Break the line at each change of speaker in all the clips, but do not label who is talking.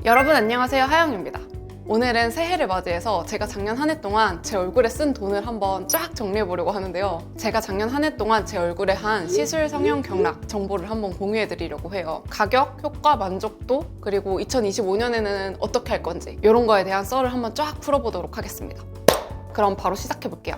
여러분 안녕하세요, 하영입니다. 오늘은 새해를 맞이해서 제가 작년 한 해 동안 제 얼굴에 쓴 돈을 한번 쫙 정리해보려고 하는데요. 제가 작년 한 해 동안 제 얼굴에 한 시술, 성형, 경락 정보를 한번 공유해드리려고 해요. 가격, 효과, 만족도, 그리고 2025년에는 어떻게 할 건지 이런 거에 대한 썰을 한번 쫙 풀어보도록 하겠습니다. 그럼 바로 시작해볼게요.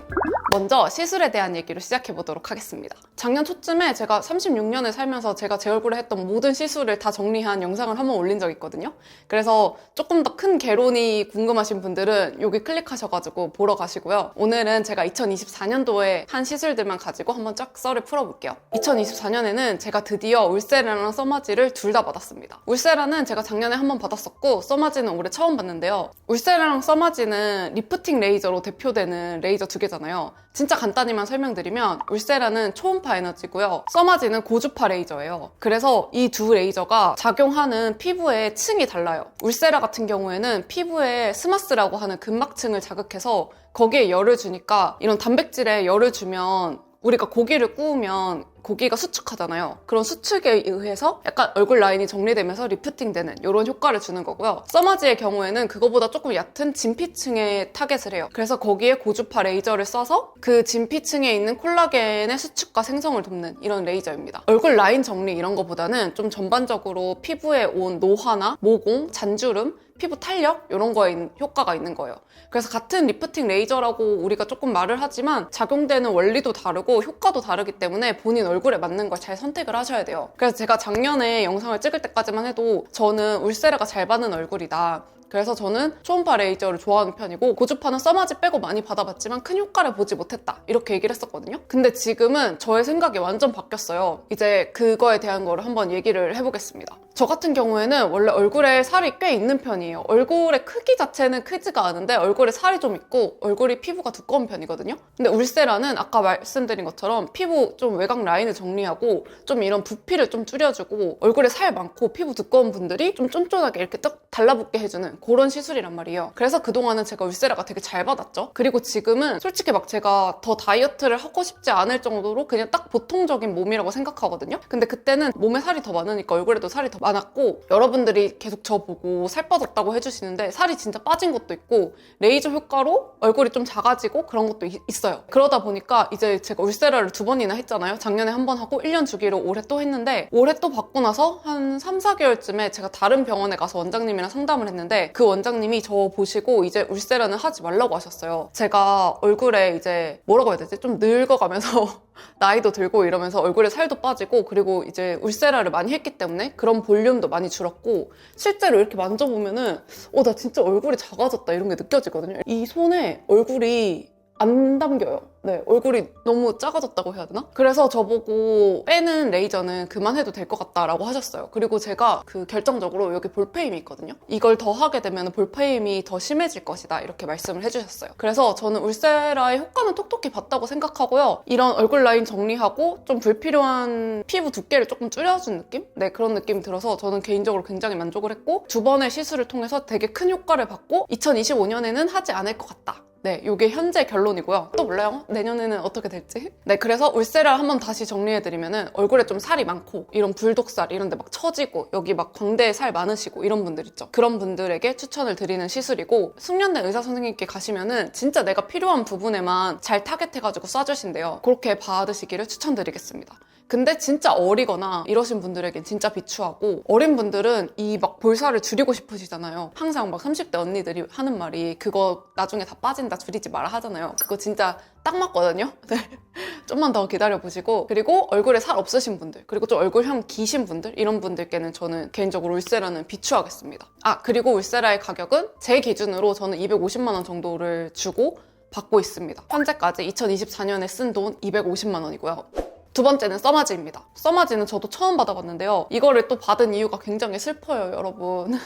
먼저 시술에 대한 얘기로 시작해보도록 하겠습니다. 작년 초쯤에 제가 36년을 살면서 제가 제 얼굴에 했던 모든 시술을 다 정리한 영상을 한번 올린 적이 있거든요. 그래서 조금 더 큰 개론이 궁금하신 분들은 여기 클릭하셔가지고 보러 가시고요. 오늘은 제가 2024년도에 한 시술들만 가지고 한번 쫙 썰을 풀어볼게요. 2024년에는 제가 드디어 울세라랑 써마지를 둘 다 받았습니다. 울세라는 제가 작년에 한번 받았었고 써마지는 올해 처음 받는데요. 울세라랑 써마지는 리프팅 레이저로 대표되는 레이저 두 개잖아요. 진짜 간단히만 설명드리면 울세라는 초음파 에너지고요. 써마지는 고주파 레이저예요. 그래서 이 두 레이저가 작용하는 피부의 층이 달라요. 울세라 같은 경우에는 피부에 스마스라고 하는 근막층을 자극해서 거기에 열을 주니까 이런 단백질에 열을 주면 우리가 고기를 구우면 고기가 수축하잖아요. 그런 수축에 의해서 약간 얼굴 라인이 정리되면서 리프팅되는 이런 효과를 주는 거고요. 써마지의 경우에는 그거보다 조금 얕은 진피층에 타겟을 해요. 그래서 거기에 고주파 레이저를 써서 그 진피층에 있는 콜라겐의 수축과 생성을 돕는 이런 레이저입니다. 얼굴 라인 정리 이런 거보다는 좀 전반적으로 피부에 온 노화나 모공, 잔주름, 피부 탄력 이런 거에 효과가 있는 거예요. 그래서 같은 리프팅 레이저라고 우리가 조금 말을 하지만 작용되는 원리도 다르고 효과도 다르기 때문에 본인 얼굴에 맞는 걸 잘 선택을 하셔야 돼요. 그래서 제가 작년에 영상을 찍을 때까지만 해도 저는 울세라가 잘 받는 얼굴이다. 그래서 저는 초음파 레이저를 좋아하는 편이고 고주파는 써마지 빼고 많이 받아봤지만 큰 효과를 보지 못했다 이렇게 얘기를 했었거든요. 근데 지금은 저의 생각이 완전 바뀌었어요. 이제 그거에 대한 거를 한번 얘기를 해보겠습니다. 저 같은 경우에는 원래 얼굴에 살이 꽤 있는 편이에요. 얼굴의 크기 자체는 크지가 않은데 얼굴에 살이 좀 있고 얼굴이 피부가 두꺼운 편이거든요. 근데 울세라는 아까 말씀드린 것처럼 피부 좀 외곽 라인을 정리하고 좀 이런 부피를 좀 줄여주고 얼굴에 살 많고 피부 두꺼운 분들이 좀 쫀쫀하게 이렇게 딱 달라붙게 해주는 그런 시술이란 말이에요. 그래서 그동안은 제가 울세라가 되게 잘 받았죠. 그리고 지금은 솔직히 막 제가 더 다이어트를 하고 싶지 않을 정도로 그냥 딱 보통적인 몸이라고 생각하거든요. 근데 그때는 몸에 살이 더 많으니까 얼굴에도 살이 더 많았고 여러분들이 계속 저 보고 살 빠졌다고 해주시는데 살이 진짜 빠진 것도 있고 레이저 효과로 얼굴이 좀 작아지고 그런 것도 있어요. 그러다 보니까 이제 제가 울세라를 2번이나 했잖아요. 작년에 한 번 하고 1년 주기로 올해 또 했는데 올해 또 받고 나서 한 3, 4개월쯤에 제가 다른 병원에 가서 원장님이랑 상담을 했는데 그 원장님이 저 보시고 이제 울세라는 하지 말라고 하셨어요. 제가 얼굴에 이제 뭐라고 해야 되지? 좀 늙어가면서 나이도 들고 이러면서 얼굴에 살도 빠지고 그리고 이제 울세라를 많이 했기 때문에 그런 볼륨도 많이 줄었고 실제로 이렇게 만져보면은 나 진짜 얼굴이 작아졌다 이런 게 느껴지거든요. 이 손에 얼굴이 안 담겨요. 네, 얼굴이 너무 작아졌다고 해야 되나? 그래서 저보고 빼는 레이저는 그만해도 될 것 같다라고 하셨어요. 그리고 제가 결정적으로 여기 볼페임이 있거든요. 이걸 더 하게 되면 볼페임이 더 심해질 것이다 이렇게 말씀을 해주셨어요. 그래서 저는 울세라의 효과는 톡톡히 봤다고 생각하고요. 이런 얼굴 라인 정리하고 좀 불필요한 피부 두께를 조금 줄여준 느낌? 네, 그런 느낌이 들어서 저는 개인적으로 굉장히 만족을 했고 2번의 시술을 통해서 되게 큰 효과를 받고 2025년에는 하지 않을 것 같다. 네, 이게 현재 결론이고요. 또 몰라요? 내년에는 어떻게 될지? 네, 그래서 울세라를 한번 다시 정리해드리면은 얼굴에 좀 살이 많고 이런 불독살 이런 데 막 처지고 여기 막 광대에 살 많으시고 이런 분들 있죠. 그런 분들에게 추천을 드리는 시술이고 숙련된 의사 선생님께 가시면은 진짜 내가 필요한 부분에만 잘 타겟해가지고 쏴주신대요. 그렇게 받으시기를 추천드리겠습니다. 근데 진짜 어리거나 이러신 분들에겐 진짜 비추하고 어린 분들은 이 막 볼살을 줄이고 싶으시잖아요. 항상 막 30대 언니들이 하는 말이 그거 나중에 다 빠진다 줄이지 마라 하잖아요. 그거 진짜 딱 맞거든요. 네. 좀만 더 기다려보시고 그리고 얼굴에 살 없으신 분들 그리고 좀 얼굴형 기신 분들 이런 분들께는 저는 개인적으로 울세라는 비추하겠습니다. 그리고 울세라의 가격은 제 기준으로 저는 250만 원 정도를 주고 받고 있습니다. 현재까지 2024년에 쓴 돈 250만 원이고요. 2번째는 써마지입니다. 써마지는 저도 처음 받아봤는데요. 이거를 또 받은 이유가 굉장히 슬퍼요, 여러분.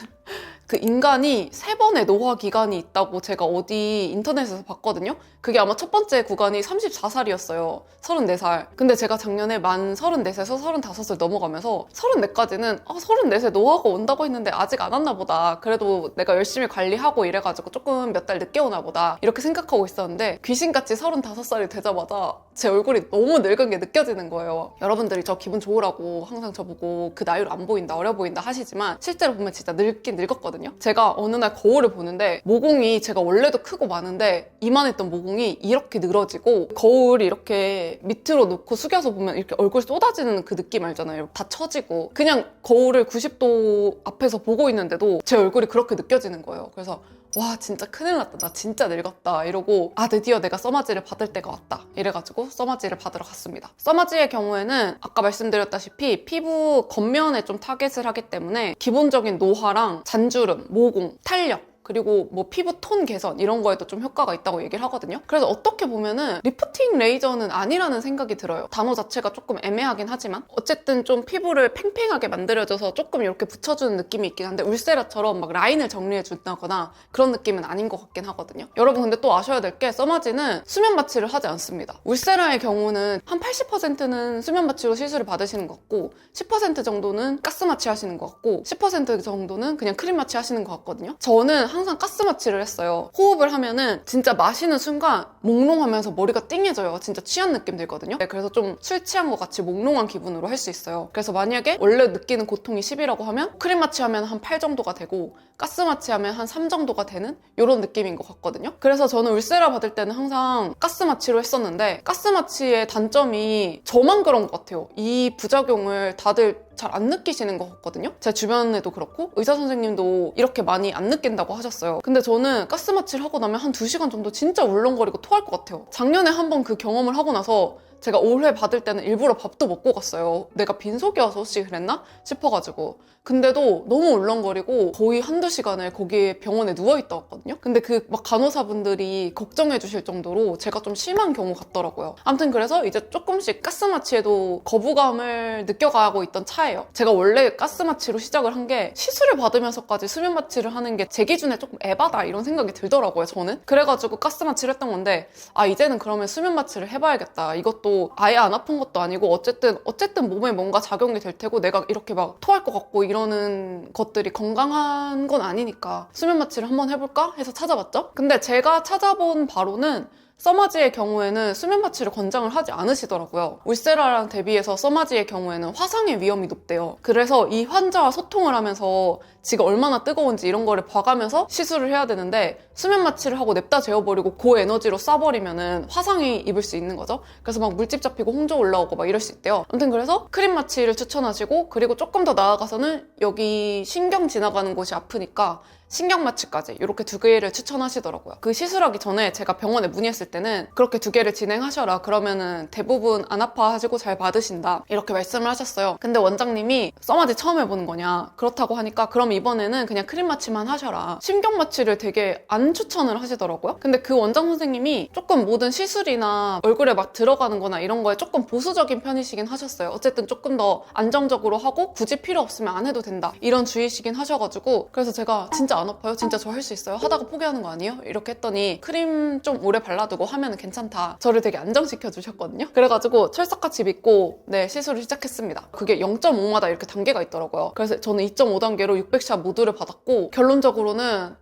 그 인간이 3번의 노화 기간이 있다고 제가 어디 인터넷에서 봤거든요. 그게 아마 첫 번째 구간이 34살이었어요. 34살. 근데 제가 작년에 만 34세에서 35살 넘어가면서 34까지는 34세 노화가 온다고 했는데 아직 안 왔나 보다. 그래도 내가 열심히 관리하고 이래가지고 조금 몇 달 늦게 오나 보다. 이렇게 생각하고 있었는데 귀신같이 35살이 되자마자 제 얼굴이 너무 늙은 게 느껴지는 거예요. 여러분들이 저 기분 좋으라고 항상 저보고 그 나이로 안 보인다, 어려 보인다 하시지만 실제로 보면 진짜 늙긴 늙었거든요. 있거든요. 제가 어느 날 거울을 보는데 모공이 제가 원래도 크고 많은데 이만했던 모공이 이렇게 늘어지고 거울이 이렇게 밑으로 놓고 숙여서 보면 이렇게 얼굴 쏟아지는 그 느낌 알잖아요. 다 처지고 그냥 거울을 90도 앞에서 보고 있는데도 제 얼굴이 그렇게 느껴지는 거예요. 그래서 와 진짜 큰일 났다, 나 진짜 늙었다 이러고 드디어 내가 써마지를 받을 때가 왔다 이래가지고 써마지를 받으러 갔습니다. 써마지의 경우에는 아까 말씀드렸다시피 피부 겉면에 좀 타겟을 하기 때문에 기본적인 노화랑 잔주름, 모공, 탄력 그리고 뭐 피부 톤 개선 이런 거에도 좀 효과가 있다고 얘기를 하거든요. 그래서 어떻게 보면은 리프팅 레이저는 아니라는 생각이 들어요. 단어 자체가 조금 애매하긴 하지만 어쨌든 좀 피부를 팽팽하게 만들어줘서 조금 이렇게 붙여주는 느낌이 있긴 한데 울세라처럼 막 라인을 정리해 준다거나 그런 느낌은 아닌 것 같긴 하거든요. 여러분 근데 또 아셔야 될 게 써마지는 수면 마취를 하지 않습니다. 울세라의 경우는 한 80%는 수면 마취로 시술을 받으시는 것 같고 10% 정도는 가스 마취 하시는 것 같고 10% 정도는 그냥 크림 마취 하시는 것 같거든요. 저는 항상 가스 마취를 했어요. 호흡을 하면은 진짜 마시는 순간 몽롱하면서 머리가 띵해져요. 진짜 취한 느낌 들거든요. 그래서 좀 술 취한 것 같이 몽롱한 기분으로 할 수 있어요. 그래서 만약에 원래 느끼는 고통이 10이라고 하면 크림 마취하면 한 8 정도가 되고 가스 마취하면 한 3 정도가 되는 이런 느낌인 것 같거든요. 그래서 저는 울세라 받을 때는 항상 가스 마취로 했었는데 가스 마취의 단점이 저만 그런 것 같아요. 이 부작용을 다들 잘 안 느끼시는 것 같거든요. 제 주변에도 그렇고 의사 선생님도 이렇게 많이 안 느낀다고 하셨어요. 근데 저는 가스 마취를 하고 나면 한 2시간 정도 진짜 울렁거리고 토할 것 같아요. 작년에 한번 그 경험을 하고 나서 제가 올해 받을 때는 일부러 밥도 먹고 갔어요. 내가 빈속이어서 혹시 그랬나 싶어가지고. 근데도 너무 울렁거리고 거의 한두 시간을 거기에 병원에 누워있다 왔거든요. 근데 그 막 간호사분들이 걱정해 주실 정도로 제가 좀 심한 경우 같더라고요. 아무튼 그래서 이제 조금씩 가스 마취에도 거부감을 느껴가고 있던 차예요. 제가 원래 가스 마취로 시작을 한 게 시술을 받으면서까지 수면 마취를 하는 게 제 기준에 조금 에바다 이런 생각이 들더라고요, 저는. 그래가지고 가스 마취를 했던 건데 이제는 그러면 수면 마취를 해봐야겠다. 이것도 아예 안 아픈 것도 아니고 어쨌든 몸에 뭔가 작용이 될 테고 내가 이렇게 막 토할 것 같고 이러는 것들이 건강한 건 아니니까 수면 마취를 한번 해볼까 해서 찾아봤죠. 근데 제가 찾아본 바로는 써마지의 경우에는 수면 마취를 권장을 하지 않으시더라고요. 울세라랑 대비해서 써마지의 경우에는 화상의 위험이 높대요. 그래서 이 환자와 소통을 하면서 지가 얼마나 뜨거운지 이런 거를 봐가면서 시술을 해야 되는데 수면 마취를 하고 냅다 재워버리고 고에너지로 쏴버리면은 화상이 입을 수 있는 거죠. 그래서 막 물집 잡히고 홍조 올라오고 막 이럴 수 있대요. 아무튼 그래서 크림 마취를 추천하시고 그리고 조금 더 나아가서는 여기 신경 지나가는 곳이 아프니까 신경 마취까지 이렇게 2개를 추천하시더라고요. 그 시술하기 전에 제가 병원에 문의했을 때는 그렇게 2개를 진행하셔라. 그러면은 대부분 안 아파하시고 잘 받으신다. 이렇게 말씀을 하셨어요. 근데 원장님이 써마지 처음 해보는 거냐? 그렇다고 하니까 그럼 이번에는 그냥 크림 마취만 하셔라. 신경 마취를 되게 안 추천을 하시더라고요. 근데 그 원장 선생님이 조금 모든 시술이나 얼굴에 막 들어가는 거나 이런 거에 조금 보수적인 편이시긴 하셨어요. 어쨌든 조금 더 안정적으로 하고 굳이 필요 없으면 안 해도 된다. 이런 주의시긴 하셔가지고 그래서 제가 진짜 안 아파요? 진짜 저 할 수 있어요? 하다가 포기하는 거 아니에요? 이렇게 했더니 크림 좀 오래 발라두고 하면 괜찮다. 저를 되게 안정시켜 주셨거든요. 그래가지고 철석같이 믿고 시술을 시작했습니다. 그게 0.5마다 이렇게 단계가 있더라고요. 그래서 저는 2.5단계로 600샷 모두를 받았고 결론적으로는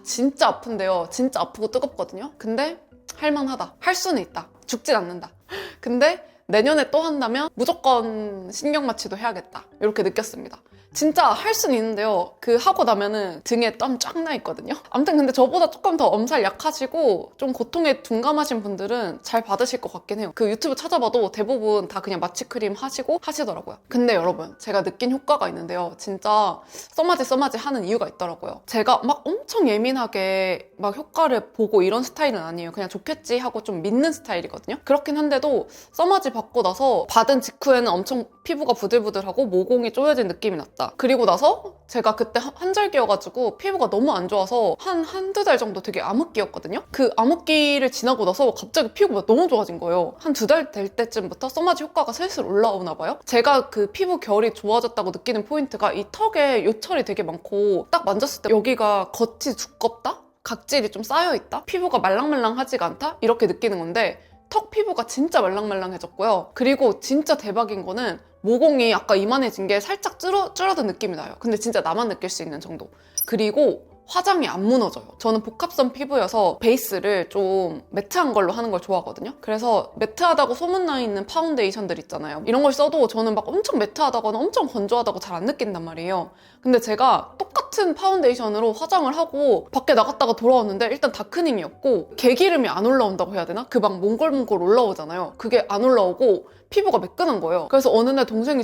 진짜 아픈데요. 진짜 아프고 뜨겁거든요. 근데 할만하다. 할 수는 있다. 죽진 않는다. 근데 내년에 또 한다면 무조건 신경 마취도 해야겠다. 이렇게 느꼈습니다. 진짜 할 수는 있는데요. 하고 나면은 등에 땀 쫙 나 있거든요. 아무튼 근데 저보다 조금 더 엄살 약하시고 좀 고통에 둔감하신 분들은 잘 받으실 것 같긴 해요. 그 유튜브 찾아봐도 대부분 다 그냥 마취크림 하시고 하시더라고요. 근데 여러분 제가 느낀 효과가 있는데요. 진짜 써마지 하는 이유가 있더라고요. 제가 막 엄청 예민하게 막 효과를 보고 이런 스타일은 아니에요. 그냥 좋겠지 하고 좀 믿는 스타일이거든요. 그렇긴 한데도 써마지 받고 나서 받은 직후에는 엄청 피부가 부들부들하고 모공이 쪼여진 느낌이 났다. 그리고 나서 제가 그때 환절기여가지고 피부가 너무 안 좋아서 한두 달 정도 되게 암흑기였거든요. 그 암흑기를 지나고 나서 갑자기 피부가 너무 좋아진 거예요. 한 2달 될 때쯤부터 써마지 효과가 슬슬 올라오나 봐요. 제가 그 피부 결이 좋아졌다고 느끼는 포인트가 이 턱에 요철이 되게 많고 딱 만졌을 때 여기가 겉이 두껍다? 각질이 좀 쌓여있다? 피부가 말랑말랑하지가 않다? 이렇게 느끼는 건데 턱 피부가 진짜 말랑말랑해졌고요. 그리고 진짜 대박인 거는 모공이 아까 이만해진 게 살짝 줄어든 느낌이 나요. 근데 진짜 나만 느낄 수 있는 정도. 그리고 화장이 안 무너져요. 저는 복합성 피부여서 베이스를 좀 매트한 걸로 하는 걸 좋아하거든요. 그래서 매트하다고 소문나 있는 파운데이션들 있잖아요. 이런 걸 써도 저는 막 엄청 매트하다거나 엄청 건조하다고 잘 안 느낀단 말이에요. 근데 제가 똑같은 똑같은 파운데이션으로 화장을 하고 밖에 나갔다가 돌아왔는데 일단 다크닝이었고 개기름이 안 올라온다고 해야 되나? 그 막 몽골몽골 올라오잖아요. 그게 안 올라오고 피부가 매끈한 거예요. 그래서 어느 날 동생이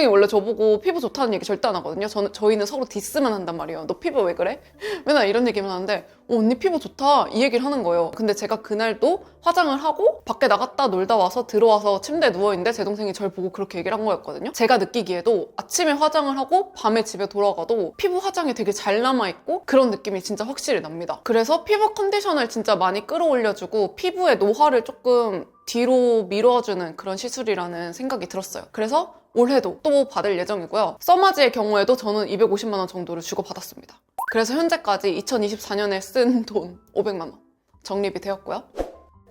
원래 저보고 피부 좋다는 얘기 절대 안 하거든요. 저희는 서로 디스만 한단 말이에요. 너 피부 왜 그래? 맨날 이런 얘기만 하는데 언니 피부 좋다 이 얘기를 하는 거예요. 근데 제가 그날도 화장을 하고 밖에 나갔다 놀다 와서 들어와서 침대에 누워있는데 제 동생이 저를 보고 그렇게 얘기를 한 거였거든요. 제가 느끼기에도 아침에 화장을 하고 밤에 집에 돌아가도 피부 화장이 되게 잘 남아있고 그런 느낌이 진짜 확실히 납니다. 그래서 피부 컨디션을 진짜 많이 끌어올려주고 피부의 노화를 조금 뒤로 미뤄주는 그런 시술이라는 생각이 들었어요. 그래서 올해도 또 받을 예정이고요. 써마지의 경우에도 저는 250만 원 정도를 주고 받았습니다. 그래서 현재까지 2024년에 쓴 돈 500만 원 적립이 되었고요.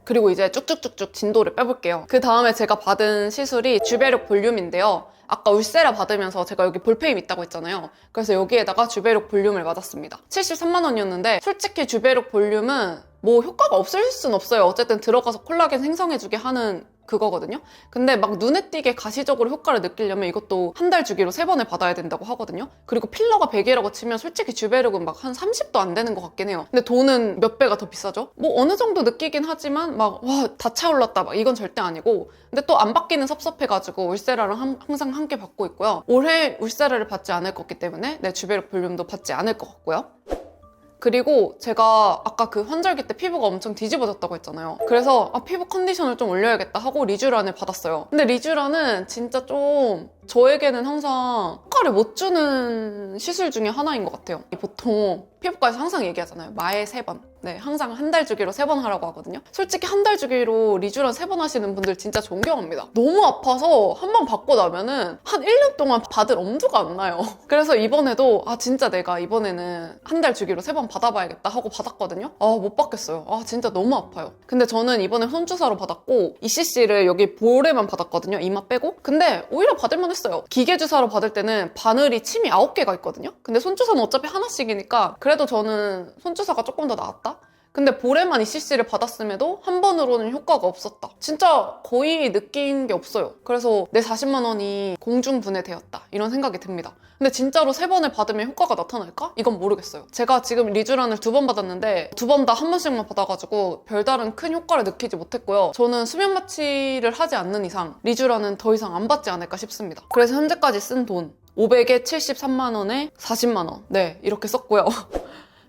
그리고 이제 쭉쭉쭉쭉 진도를 빼볼게요. 그 다음에 제가 받은 시술이 주베륵 볼륨인데요. 아까 울세라 받으면서 제가 여기 볼페임 있다고 했잖아요. 그래서 여기에다가 주베륵 볼륨을 맞았습니다. 73만 원이었는데 솔직히 주베륵 볼륨은 뭐 효과가 없을 순 없어요. 어쨌든 들어가서 콜라겐 생성해주게 하는 그거거든요. 근데 막 눈에 띄게 가시적으로 효과를 느끼려면 이것도 한 달 주기로 3번을 받아야 된다고 하거든요. 그리고 필러가 100이라고 치면 솔직히 주베륵은 막 한 30도 안 되는 것 같긴 해요. 근데 돈은 몇 배가 더 비싸죠? 뭐 어느 정도 느끼긴 하지만 막 와 다 차올랐다 막 이건 절대 아니고, 근데 또 안 받기는 섭섭해가지고 울세라랑 항상 함께 받고 있고요. 올해 울세라를 받지 않을 거기 때문에 내 주베륵 볼륨도 받지 않을 것 같고요. 그리고 제가 아까 그 환절기 때 피부가 엄청 뒤집어졌다고 했잖아요. 그래서 피부 컨디션을 좀 올려야겠다 하고 리쥬란을 받았어요. 근데 리쥬란은 진짜 좀 저에게는 항상 효과를 못 주는 시술 중에 하나인 것 같아요. 보통 피부과에서 항상 얘기하잖아요. 마에 3번. 네, 항상 한 달 주기로 3번 하라고 하거든요. 솔직히 한 달 주기로 리쥬란 3번 하시는 분들 진짜 존경합니다. 너무 아파서 한 번 받고 나면은 한 1년 동안 받을 엄두가 안 나요. 그래서 이번에도 진짜 내가 이번에는 한 달 주기로 3번 받아봐야겠다 하고 받았거든요. 못 받겠어요. 진짜 너무 아파요. 근데 저는 이번에 손주사로 받았고 2cc를 여기 볼에만 받았거든요. 이마 빼고. 근데 오히려 받을만 했어요. 기계주사로 받을 때는 바늘이 침이 9개가 있거든요. 근데 손주사는 어차피 하나씩이니까 그래도 저는 손주사가 조금 더 나았다? 근데 볼에만 2cc를 받았음에도 한 번으로는 효과가 없었다. 진짜 거의 느낀 게 없어요. 그래서 내 40만 원이 공중분해되었다 이런 생각이 듭니다. 근데 진짜로 3번을 받으면 효과가 나타날까? 이건 모르겠어요. 제가 지금 리쥬란을 2번 받았는데 2번 다 한 번씩만 받아가지고 별다른 큰 효과를 느끼지 못했고요. 저는 수면 마취를 하지 않는 이상 리쥬란은 더 이상 안 받지 않을까 싶습니다. 그래서 현재까지 쓴 돈 500에 73만 원에 40만 원. 네, 이렇게 썼고요.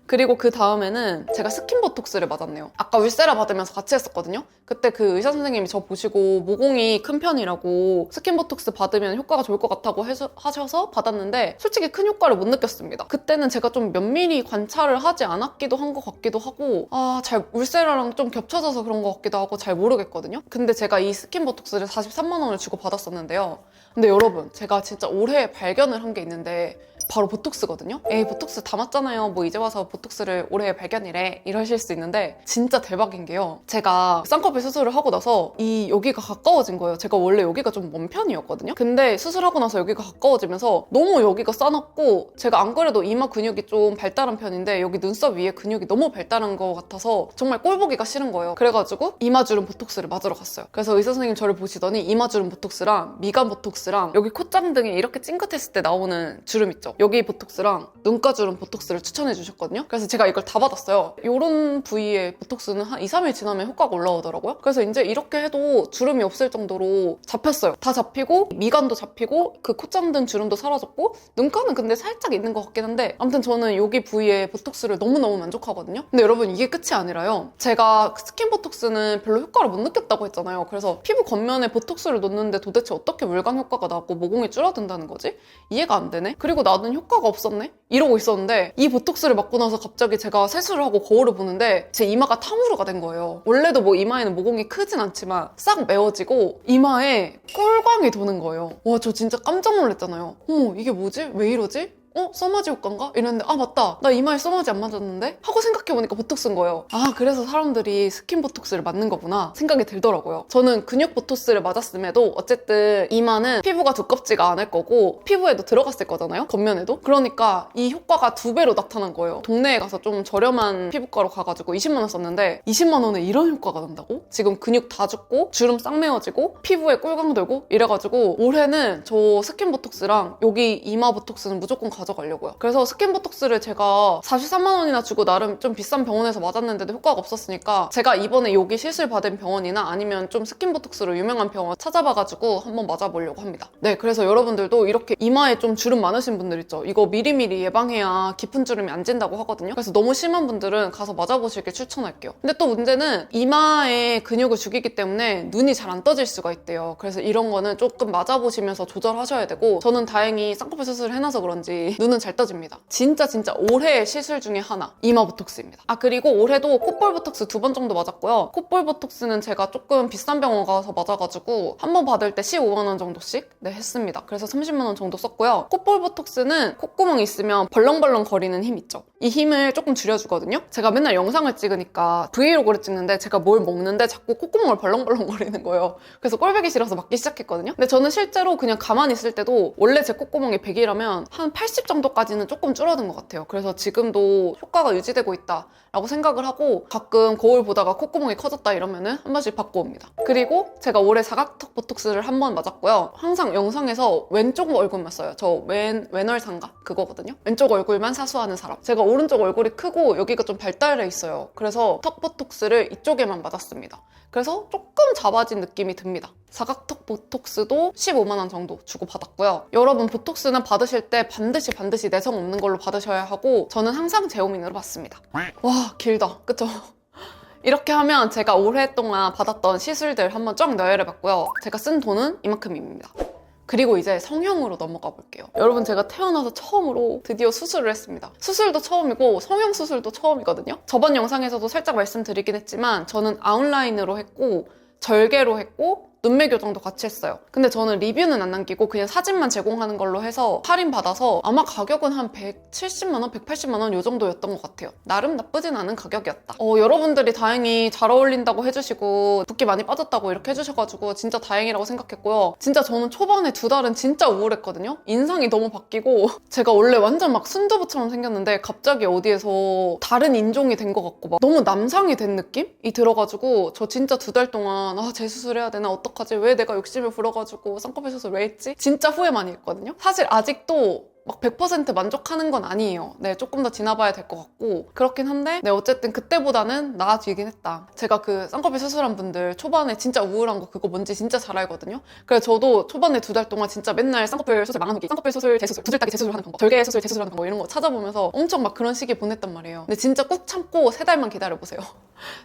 그리고 그 다음에는 제가 스킨보톡스를 맞았네요. 아까 울세라 받으면서 같이 했었거든요. 그때 그 의사 선생님이 저 보시고 모공이 큰 편이라고 스킨보톡스 받으면 효과가 좋을 것 같다고 하셔서 받았는데 솔직히 큰 효과를 못 느꼈습니다. 그때는 제가 좀 면밀히 관찰을 하지 않았기도 한 것 같기도 하고 잘 울세라랑 좀 겹쳐져서 그런 것 같기도 하고 잘 모르겠거든요. 근데 제가 이 스킨보톡스를 43만 원을 주고 받았었는데요. 근데 여러분, 제가 진짜 올해 발견을 한 게 있는데 바로 보톡스거든요. 에이, 보톡스 다 맞잖아요. 뭐 이제 와서 보톡스를 올해 발견이래 이러실 수 있는데 진짜 대박인 게요. 제가 쌍꺼풀 수술을 하고 나서 여기가 가까워진 거예요. 제가 원래 여기가 좀 먼 편이었거든요. 근데 수술하고 나서 여기가 가까워지면서 너무 여기가 싸놨고, 제가 안 그래도 이마 근육이 좀 발달한 편인데 여기 눈썹 위에 근육이 너무 발달한 것 같아서 정말 꼴 보기가 싫은 거예요. 그래가지고 이마주름 보톡스를 맞으러 갔어요. 그래서 의사 선생님 저를 보시더니 이마주름 보톡스랑 미간 보톡스랑 여기 콧장등에 이렇게 찡긋했을 때 나오는 주름 있죠? 여기 보톡스랑 눈가주름 보톡스를 추천해 주셨거든요. 그래서 제가 이걸 다 받았어요. 이런 부위에 보톡스는 한 2, 3일 지나면 효과가 올라오더라고요. 그래서 이제 이렇게 해도 주름이 없을 정도로 잡혔어요. 다 잡히고 미간도 잡히고 그 콧장등 주름도 사라졌고 눈가는 근데 살짝 있는 것 같긴 한데, 아무튼 저는 여기 부위에 보톡스를 너무너무 만족하거든요. 근데 여러분, 이게 끝이 아니라요. 제가 스킨 보톡스는 별로 효과를 못 느꼈다고 했잖아요. 그래서 피부 겉면에 보톡스를 놓는데 도대체 어떻게 물광 효과가 나고 모공이 줄어든다는 거지? 이해가 안 되네. 그리고 나는 효과가 없었네? 이러고 있었는데 이 보톡스를 맞고 나서 갑자기 제가 세수를 하고 거울을 보는데 제 이마가 탕후루가 된 거예요. 원래도 뭐 이마에는 모공이 크진 않지만 싹 메워지고 이마에 꿀광이 도는 거예요. 와, 저 진짜 깜짝 놀랐잖아요. 어머, 이게 뭐지? 왜 이러지? 써마지 효과인가? 이랬는데 맞다, 나 이마에 써마지 안 맞았는데? 하고 생각해보니까 보톡스인 거예요. 그래서 사람들이 스킨 보톡스를 맞는 거구나 생각이 들더라고요. 저는 근육 보톡스를 맞았음에도 어쨌든 이마는 피부가 두껍지가 않을 거고 피부에도 들어갔을 거잖아요, 겉면에도. 그러니까 이 효과가 2배로 나타난 거예요. 동네에 가서 좀 저렴한 피부과로 가가지고 20만 원 썼는데 20만 원에 이런 효과가 난다고? 지금 근육 다 죽고 주름 싹 메워지고 피부에 꿀광 돌고 이래가지고 올해는 저 스킨 보톡스랑 여기 이마 보톡스는 무조건 가져가려고요. 그래서 스킨보톡스를 제가 43만 원이나 주고 나름 좀 비싼 병원에서 맞았는데도 효과가 없었으니까 제가 이번에 여기 시술 받은 병원이나 아니면 좀 스킨보톡스로 유명한 병원 찾아봐가지고 한번 맞아보려고 합니다. 네, 그래서 여러분들도 이렇게 이마에 좀 주름 많으신 분들 있죠. 이거 미리미리 예방해야 깊은 주름이 안 진다고 하거든요. 그래서 너무 심한 분들은 가서 맞아보시길 추천할게요. 근데 또 문제는 이마에 근육을 죽이기 때문에 눈이 잘 안 떠질 수가 있대요. 그래서 이런 거는 조금 맞아보시면서 조절하셔야 되고, 저는 다행히 쌍꺼풀 수술을 해놔서 그런지 눈은 잘 떠집니다. 진짜 올해의 시술 중에 하나, 이마 보톡스입니다. 아, 그리고 올해도 콧볼 보톡스 2번 정도 맞았고요. 콧볼 보톡스는 제가 조금 비싼 병원 가서 맞아가지고 한 번 받을 때 15만 원 정도씩 했습니다. 그래서 30만 원 정도 썼고요. 콧볼 보톡스는 콧구멍이 있으면 벌렁벌렁 거리는 힘 있죠. 이 힘을 조금 줄여주거든요. 제가 맨날 영상을 찍으니까 브이로그를 찍는데 제가 뭘 먹는데 자꾸 콧구멍을 벌렁벌렁 거리는 거예요. 그래서 꼴보기 싫어서 맞기 시작했거든요. 근데 저는 실제로 그냥 가만히 있을 때도 원래 제 콧구멍이 100이라면 한 80 정도까지는 조금 줄어든 것 같아요. 그래서 지금도 효과가 유지되고 있다라고 생각을 하고, 가끔 거울 보다가 콧구멍이 커졌다 이러면은 한 번씩 바꿔옵니다. 그리고 제가 올해 사각턱 보톡스를 한 번 맞았고요. 항상 영상에서 왼쪽 얼굴만 써요. 저 왼얼상가 그거거든요. 왼쪽 얼굴만 사수하는 사람. 제가 오른쪽 얼굴이 크고 여기가 좀 발달해 있어요. 그래서 턱 보톡스를 이쪽에만 맞았습니다. 그래서 조금 작아진 느낌이 듭니다. 사각턱 보톡스도 15만 원 정도 주고 받았고요. 여러분, 보톡스는 받으실 때 반드시 내성 없는 걸로 받으셔야 하고, 저는 항상 제오민으로 받습니다. 와, 길다. 그쵸? 이렇게 하면 제가 올해 동안 받았던 시술들 한번 쫙 나열해봤고요. 제가 쓴 돈은 이만큼입니다. 그리고 이제 성형으로 넘어가 볼게요. 여러분, 제가 태어나서 처음으로 드디어 수술을 했습니다. 수술도 처음이고 성형 수술도 처음이거든요. 저번 영상에서도 살짝 말씀드리긴 했지만 저는 아웃라인으로 했고 절개로 했고 눈매 교정도 같이 했어요. 근데 저는 리뷰는 안 남기고 그냥 사진만 제공하는 걸로 해서 할인 받아서 아마 가격은 한 170만 원, 180만 원 요 정도였던 것 같아요. 나름 나쁘진 않은 가격이었다. 여러분들이 다행히 잘 어울린다고 해주시고 붓기 많이 빠졌다고 이렇게 해주셔가지고 진짜 다행이라고 생각했고요. 진짜 저는 초반에 2달은 진짜 우울했거든요. 인상이 너무 바뀌고 제가 원래 완전 막 순두부처럼 생겼는데 갑자기 어디에서 다른 인종이 된 것 같고 막 너무 남상이 된 느낌이 들어가지고 저 진짜 2달 동안 재수술해야 되나, 어떡하지? 왜 내가 욕심을 부려가지고 쌍꺼풀 수술 왜 했지? 진짜 후회 많이 했거든요. 사실 아직도 막 100% 만족하는 건 아니에요. 네, 조금 더 지나봐야 될 것 같고 그렇긴 한데, 네, 어쨌든 그때보다는 나아지긴 했다. 제가 그 쌍꺼풀 수술한 분들 초반에 진짜 우울한 거 그거 뭔지 진짜 잘 알거든요. 그래서 저도 초반에 2달 동안 진짜 맨날 쌍꺼풀 수술 망한 후기, 쌍꺼풀 수술, 재수술, 두들따기 재수술하는 방법, 절개 수술, 재수술하는 방법 이런 거 찾아보면서 엄청 막 그런 시기 보냈단 말이에요. 근데 진짜 꾹 참고 3달만 기다려보세요.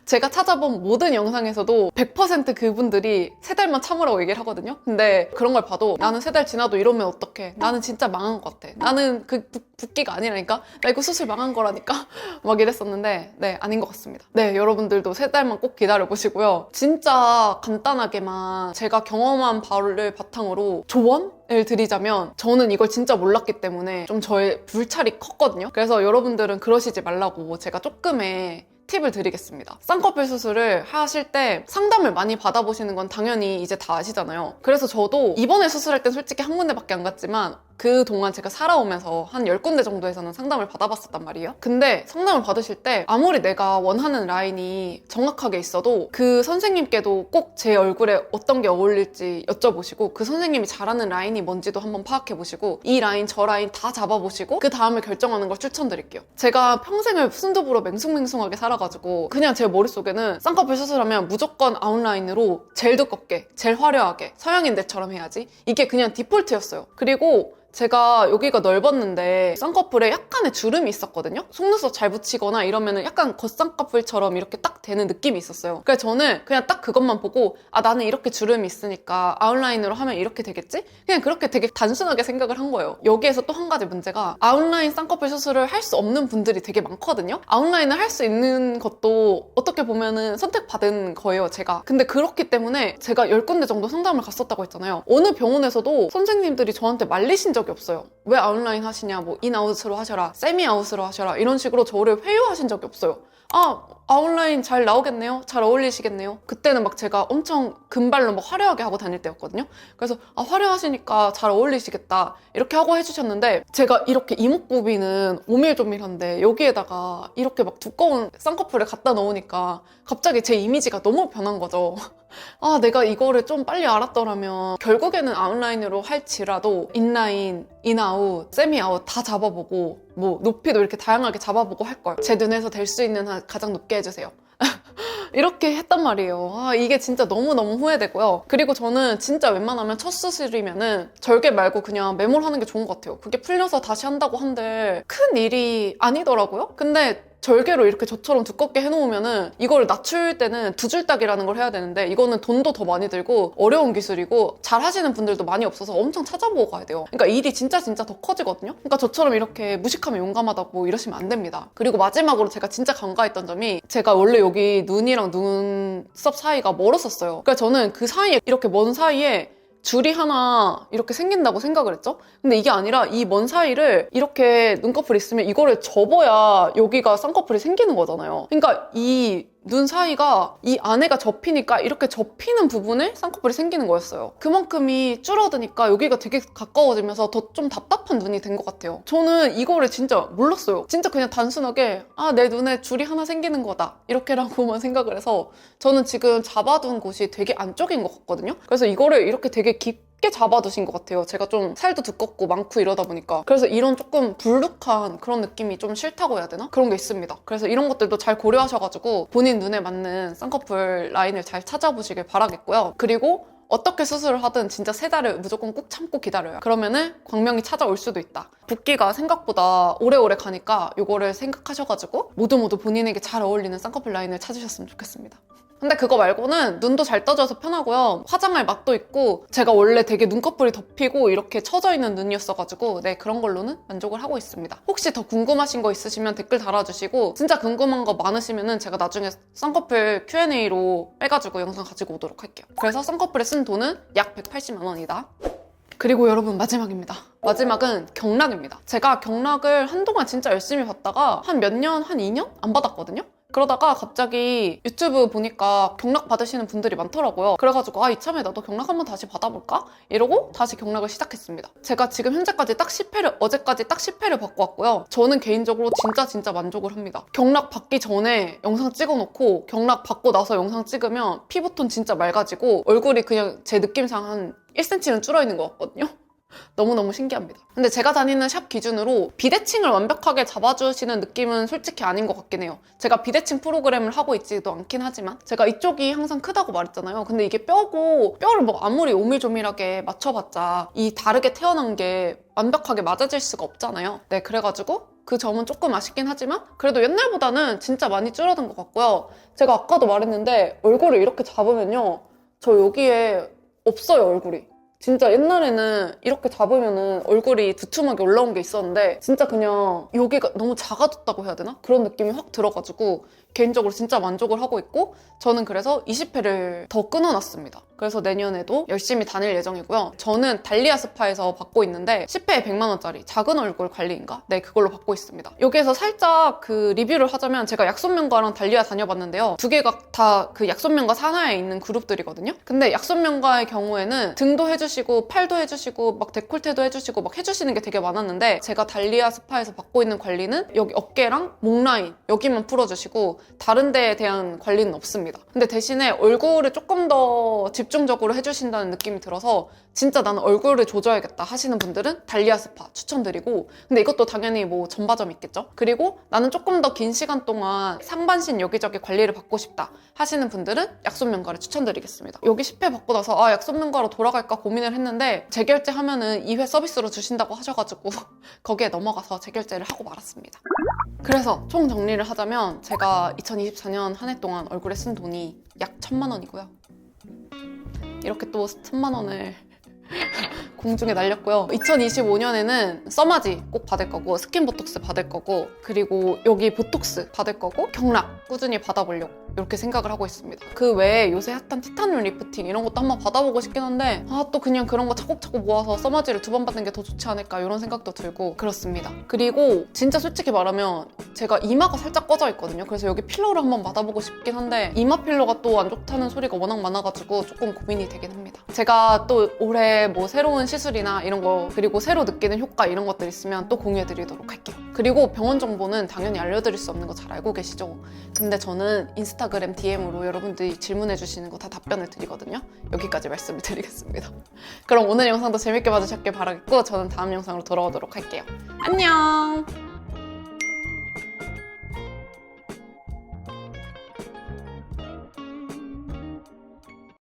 제가 찾아본 모든 영상에서도 100% 그분들이 3달만 참으라고 얘기를 하거든요. 근데 그런 걸 봐도 나는 3달 지나도 이러면 어떡해, 나는 진짜 망한 것 같아, 나는 그 붓기가 아니라니까, 나 이거 수술 망한 거라니까 막 이랬었는데, 네, 아닌 것 같습니다. 네, 여러분들도 3달만 꼭 기다려보시고요. 진짜 간단하게만 제가 경험한 바를 바탕으로 조언을 드리자면, 저는 이걸 진짜 몰랐기 때문에 좀 저의 불찰이 컸거든요. 그래서 여러분들은 그러시지 말라고 제가 조금의 팁을 드리겠습니다. 쌍꺼풀 수술을 하실 때 상담을 많이 받아보시는 건 당연히 이제 다 아시잖아요. 그래서 저도 이번에 수술할 땐 솔직히 한 군데밖에 안 갔지만 그동안 제가 살아오면서 한 10군데 정도에서는 상담을 받아봤었단 말이에요. 근데 상담을 받으실 때 아무리 내가 원하는 라인이 정확하게 있어도 그 선생님께도 꼭 제 얼굴에 어떤 게 어울릴지 여쭤보시고, 그 선생님이 잘하는 라인이 뭔지도 한번 파악해보시고, 이 라인 저 라인 다 잡아보시고 그 다음에 결정하는 걸 추천드릴게요. 제가 평생을 순두부로 맹숭맹숭하게 살아가지고 그냥 제 머릿속에는 쌍꺼풀 수술하면 무조건 아웃라인으로 제일 두껍게, 제일 화려하게 서양인들처럼 해야지, 이게 그냥 디폴트였어요. 그리고 제가 여기가 넓었는데 쌍꺼풀에 약간의 주름이 있었거든요. 속눈썹 잘 붙이거나 이러면 약간 겉쌍꺼풀처럼 이렇게 딱 되는 느낌이 있었어요. 그래서 저는 그냥 딱 그것만 보고 나는 이렇게 주름이 있으니까 아웃라인으로 하면 이렇게 되겠지? 그냥 그렇게 되게 단순하게 생각을 한 거예요. 여기에서 또 한 가지 문제가, 아웃라인 쌍꺼풀 수술을 할 수 없는 분들이 되게 많거든요. 아웃라인을 할 수 있는 것도 어떻게 보면은 선택받은 거예요, 제가. 근데 그렇기 때문에 제가 10군데 정도 상담을 갔었다고 했잖아요. 어느 병원에서도 선생님들이 저한테 말리신 적이 없어요. 왜 아웃라인 하시냐, 뭐 인아웃으로 하셔라, 세미 아웃으로 하셔라, 이런 식으로 저를 회유하신 적이 없어요. 아웃라인 잘 나오겠네요, 잘 어울리시겠네요. 그때는 막 제가 엄청 금발로 막 화려하게 하고 다닐 때였거든요. 그래서 화려하시니까 잘 어울리시겠다 이렇게 하고 해주셨는데, 제가 이렇게 이목구비는 오밀조밀한데 여기에다가 이렇게 막 두꺼운 쌍꺼풀을 갖다 넣으니까 갑자기 제 이미지가 너무 변한 거죠. 내가 이거를 좀 빨리 알았더라면 결국에는 아웃라인으로 할지라도 인라인, 인아웃 인아웃, 세미아웃 다 잡아보고 뭐 높이도 이렇게 다양하게 잡아보고 할 걸. 제 눈에서 될 수 있는 한 가장 높게 해주세요. 이렇게 했단 말이에요. 이게 진짜 너무너무 후회되고요. 그리고 저는 진짜 웬만하면 첫 수술이면은 절개 말고 그냥 매몰 하는 게 좋은 것 같아요. 그게 풀려서 다시 한다고 한들 큰 일이 아니더라고요. 근데 절개로 이렇게 저처럼 두껍게 해놓으면은 이거를 낮출 때는 두 줄딱이라는 걸 해야 되는데 이거는 돈도 더 많이 들고 어려운 기술이고 잘 하시는 분들도 많이 없어서 엄청 찾아보고 가야 돼요. 그러니까 일이 진짜 더 커지거든요. 그러니까 저처럼 이렇게 무식하면 용감하다고 이러시면 안 됩니다. 그리고 마지막으로 제가 진짜 간과했던 점이 제가 원래 여기 눈이랑 눈썹 사이가 멀었었어요. 그러니까 저는 그 사이에 이렇게 먼 사이에 줄이 하나 이렇게 생긴다고 생각을 했죠? 근데 이게 아니라 이 먼 사이를 이렇게 눈꺼풀이 있으면 이거를 접어야 여기가 쌍꺼풀이 생기는 거잖아요. 그러니까 이 눈 사이가 이 안에가 접히니까 이렇게 접히는 부분에 쌍꺼풀이 생기는 거였어요. 그만큼이 줄어드니까 여기가 되게 가까워지면서 더 좀 답답한 눈이 된 것 같아요. 저는 이거를 진짜 몰랐어요. 진짜 그냥 단순하게 내 눈에 줄이 하나 생기는 거다 이렇게라고만 생각을 해서 저는 지금 잡아둔 곳이 되게 안쪽인 것 같거든요. 그래서 이거를 이렇게 되게 깊게 잡아두신 것 같아요. 제가 좀 살도 두껍고 많고 이러다 보니까. 그래서 이런 조금 불룩한 그런 느낌이 좀 싫다고 해야 되나? 그런 게 있습니다. 그래서 이런 것들도 잘 고려하셔가지고 본인 눈에 맞는 쌍꺼풀 라인을 잘 찾아보시길 바라겠고요. 그리고 어떻게 수술을 하든 진짜 3달을 무조건 꾹 참고 기다려요. 그러면은 광명이 찾아올 수도 있다. 붓기가 생각보다 오래오래 가니까 이거를 생각하셔가지고 모두 본인에게 잘 어울리는 쌍꺼풀 라인을 찾으셨으면 좋겠습니다. 근데 그거 말고는 눈도 잘 떠져서 편하고요. 화장할 맛도 있고 제가 원래 되게 눈꺼풀이 덮이고 이렇게 처져 있는 눈이었어가지고 네, 그런 걸로는 만족을 하고 있습니다. 혹시 더 궁금하신 거 있으시면 댓글 달아주시고 진짜 궁금한 거 많으시면은 제가 나중에 쌍꺼풀 Q&A로 빼가지고 영상 가지고 오도록 할게요. 그래서 쌍꺼풀에 쓴 돈은 약 180만 원이다. 그리고 여러분 마지막입니다. 마지막은 경락입니다. 제가 경락을 한동안 진짜 열심히 받다가 한 몇 년, 한 2년? 안 받았거든요? 그러다가 갑자기 유튜브 보니까 경락 받으시는 분들이 많더라고요. 그래가지고 이참에 나도 경락 한번 다시 받아볼까? 이러고 다시 경락을 시작했습니다. 제가 지금 현재까지 딱 10회를, 어제까지 딱 10회를 받고 왔고요. 저는 개인적으로 진짜 만족을 합니다. 경락 받기 전에 영상 찍어놓고 경락 받고 나서 영상 찍으면 피부톤 진짜 맑아지고 얼굴이 그냥 제 느낌상 한 1cm는 줄어있는 것 같거든요. 너무너무 신기합니다. 근데 제가 다니는 샵 기준으로 비대칭을 완벽하게 잡아주시는 느낌은 솔직히 아닌 것 같긴 해요. 제가 비대칭 프로그램을 하고 있지도 않긴 하지만 제가 이쪽이 항상 크다고 말했잖아요. 근데 이게 뼈고 뼈를 뭐 아무리 오밀조밀하게 맞춰봤자 이 다르게 태어난 게 완벽하게 맞아질 수가 없잖아요. 네, 그래가지고 그 점은 조금 아쉽긴 하지만 그래도 옛날보다는 진짜 많이 줄어든 것 같고요. 제가 아까도 말했는데 얼굴을 이렇게 잡으면요. 저 여기에 없어요, 얼굴이. 진짜 옛날에는 이렇게 잡으면은 얼굴이 두툼하게 올라온 게 있었는데 진짜 그냥 여기가 너무 작아졌다고 해야 되나? 그런 느낌이 확 들어가지고 개인적으로 진짜 만족을 하고 있고 저는 그래서 20회를 더 끊어놨습니다. 그래서 내년에도 열심히 다닐 예정이고요. 저는 달리아 스파에서 받고 있는데 10회에 100만 원짜리 작은 얼굴 관리인가? 네, 그걸로 받고 있습니다. 여기에서 살짝 그 리뷰를 하자면 제가 약손명가랑 달리아 다녀봤는데요. 두 개가 다 그 약손명가 산하에 있는 그룹들이거든요. 근데 약손명가의 경우에는 등도 해주시고 팔도 해주시고 막 데콜테도 해주시고 막 해주시는 게 되게 많았는데 제가 달리아 스파에서 받고 있는 관리는 여기 어깨랑 목 라인 여기만 풀어주시고 다른 데에 대한 관리는 없습니다. 근데 대신에 얼굴을 조금 더 집중적으로 해주신다는 느낌이 들어서 진짜 나는 얼굴을 조져야겠다 하시는 분들은 달리아 스파 추천드리고 근데 이것도 당연히 뭐 전바점 있겠죠? 그리고 나는 조금 더 긴 시간 동안 상반신 여기저기 관리를 받고 싶다 하시는 분들은 약손명가를 추천드리겠습니다. 여기 10회 받고 나서 약손명가로 돌아갈까 고민을 했는데 재결제하면은 2회 서비스로 주신다고 하셔가지고 거기에 넘어가서 재결제를 하고 말았습니다. 그래서 총 정리를 하자면 제가 2024년 한 해 동안 얼굴에 쓴 돈이 약 1,000만 원이고요. 이렇게 또 1,000만 원을 공중에 날렸고요. 2025년에는 써마지 꼭 받을 거고 스킨 보톡스 받을 거고 그리고 여기 보톡스 받을 거고 경락 꾸준히 받아보려고 이렇게 생각을 하고 있습니다. 그 외에 요새 핫한 티타늄 리프팅 이런 것도 한번 받아보고 싶긴 한데 또 그냥 그런 거 차곡차곡 모아서 써마지를 2번 받는 게 더 좋지 않을까 이런 생각도 들고 그렇습니다. 그리고 진짜 솔직히 말하면 제가 이마가 살짝 꺼져 있거든요. 그래서 여기 필러를 한번 받아보고 싶긴 한데 이마 필러가 또 안 좋다는 소리가 워낙 많아가지고 조금 고민이 되긴 합니다. 제가 또 올해 뭐 새로운 시술이나 이런 거, 그리고 새로 느끼는 효과 이런 것들 있으면 또 공유해드리도록 할게요. 그리고 병원 정보는 당연히 알려드릴 수 없는 거 잘 알고 계시죠? 근데 저는 인스타그램 DM으로 여러분들이 질문해주시는 거 다 답변을 드리거든요. 여기까지 말씀을 드리겠습니다. 그럼 오늘 영상도 재밌게 봐주셨길 바라겠고 저는 다음 영상으로 돌아오도록 할게요. 안녕!